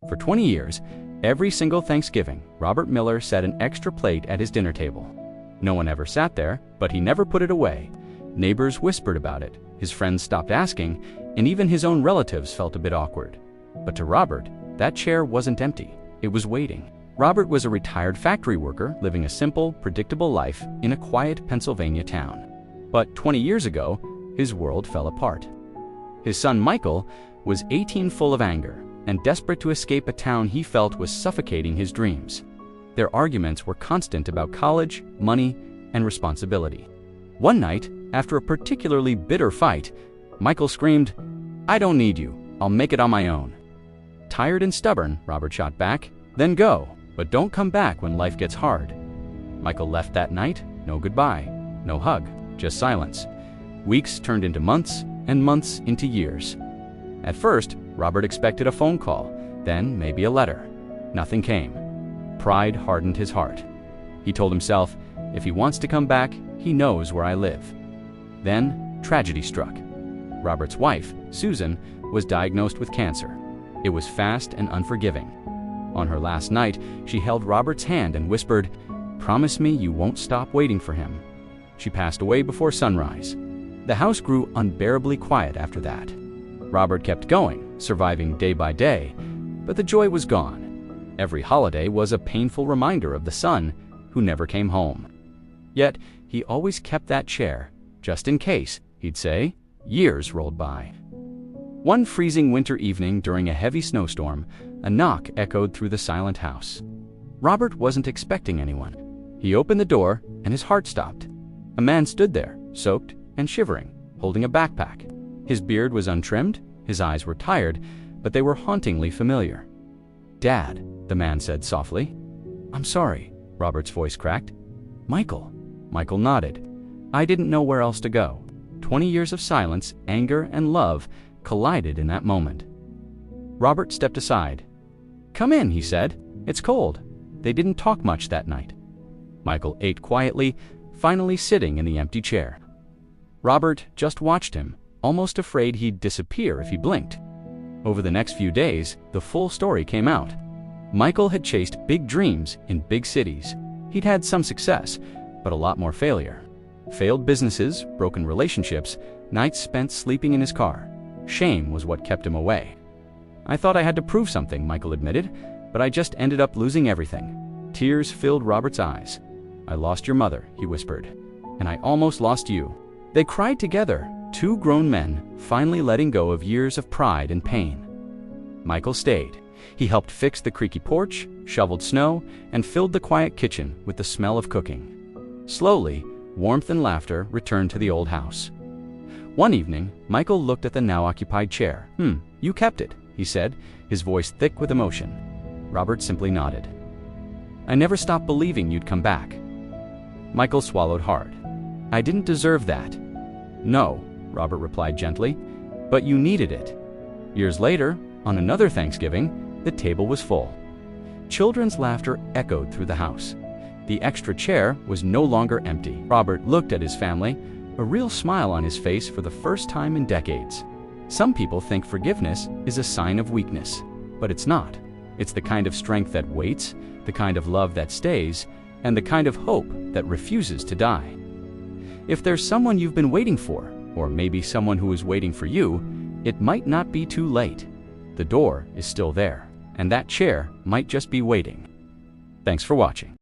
For 20 years, every single Thanksgiving, Robert Miller set an extra plate at his dinner table. No one ever sat there, but he never put it away. Neighbors whispered about it, his friends stopped asking, and even his own relatives felt a bit awkward. But to Robert, that chair wasn't empty, it was waiting. Robert was a retired factory worker living a simple, predictable life in a quiet Pennsylvania town. But 20 years ago, his world fell apart. His son Michael was 18, full of anger, and desperate to escape a town he felt was suffocating his dreams. Their arguments were constant about college, money, and responsibility. One night, after a particularly bitter fight, Michael screamed, "I don't need you, I'll make it on my own." Tired and stubborn, Robert shot back, "Then go, but don't come back when life gets hard." Michael left that night, no goodbye, no hug, just silence. Weeks turned into months, and months into years. At first, Robert expected a phone call, then maybe a letter. Nothing came. Pride hardened his heart. He told himself, if he wants to come back, he knows where I live. Then, tragedy struck. Robert's wife, Susan, was diagnosed with cancer. It was fast and unforgiving. On her last night, she held Robert's hand and whispered, "Promise me you won't stop waiting for him." She passed away before sunrise. The house grew unbearably quiet after that. Robert kept going, surviving day by day, but the joy was gone. Every holiday was a painful reminder of the son who never came home. Yet, he always kept that chair, just in case, he'd say. Years rolled by. One freezing winter evening during a heavy snowstorm, a knock echoed through the silent house. Robert wasn't expecting anyone. He opened the door, and his heart stopped. A man stood there, soaked and shivering, holding a backpack. His beard was untrimmed, his eyes were tired, but they were hauntingly familiar. "Dad," the man said softly. "I'm sorry," Robert's voice cracked. "Michael." Michael nodded. "I didn't know where else to go." 20 years of silence, anger, and love collided in that moment. Robert stepped aside. "Come in," he said. "It's cold." They didn't talk much that night. Michael ate quietly, finally sitting in the empty chair. Robert just watched him, almost afraid he'd disappear if he blinked. Over the next few days, the full story came out. Michael had chased big dreams in big cities. He'd had some success, but a lot more failure. Failed businesses, broken relationships, nights spent sleeping in his car. Shame was what kept him away. "I thought I had to prove something," Michael admitted, "but I just ended up losing everything." Tears filled Robert's eyes. "I lost your mother," he whispered, "and I almost lost you." They cried together, two grown men, finally letting go of years of pride and pain. Michael stayed. He helped fix the creaky porch, shoveled snow, and filled the quiet kitchen with the smell of cooking. Slowly, warmth and laughter returned to the old house. One evening, Michael looked at the now-occupied chair. You kept it," he said, his voice thick with emotion. Robert simply nodded. "I never stopped believing you'd come back." Michael swallowed hard. "I didn't deserve that." "No," Robert replied gently, "but you needed it." Years later, on another Thanksgiving, the table was full. Children's laughter echoed through the house. The extra chair was no longer empty. Robert looked at his family, a real smile on his face for the first time in decades. Some people think forgiveness is a sign of weakness, but it's not. It's the kind of strength that waits, the kind of love that stays, and the kind of hope that refuses to die. If there's someone you've been waiting for, or maybe someone who is waiting for you, it might not be too late. The door is still there, and that chair might just be waiting. Thanks for watching.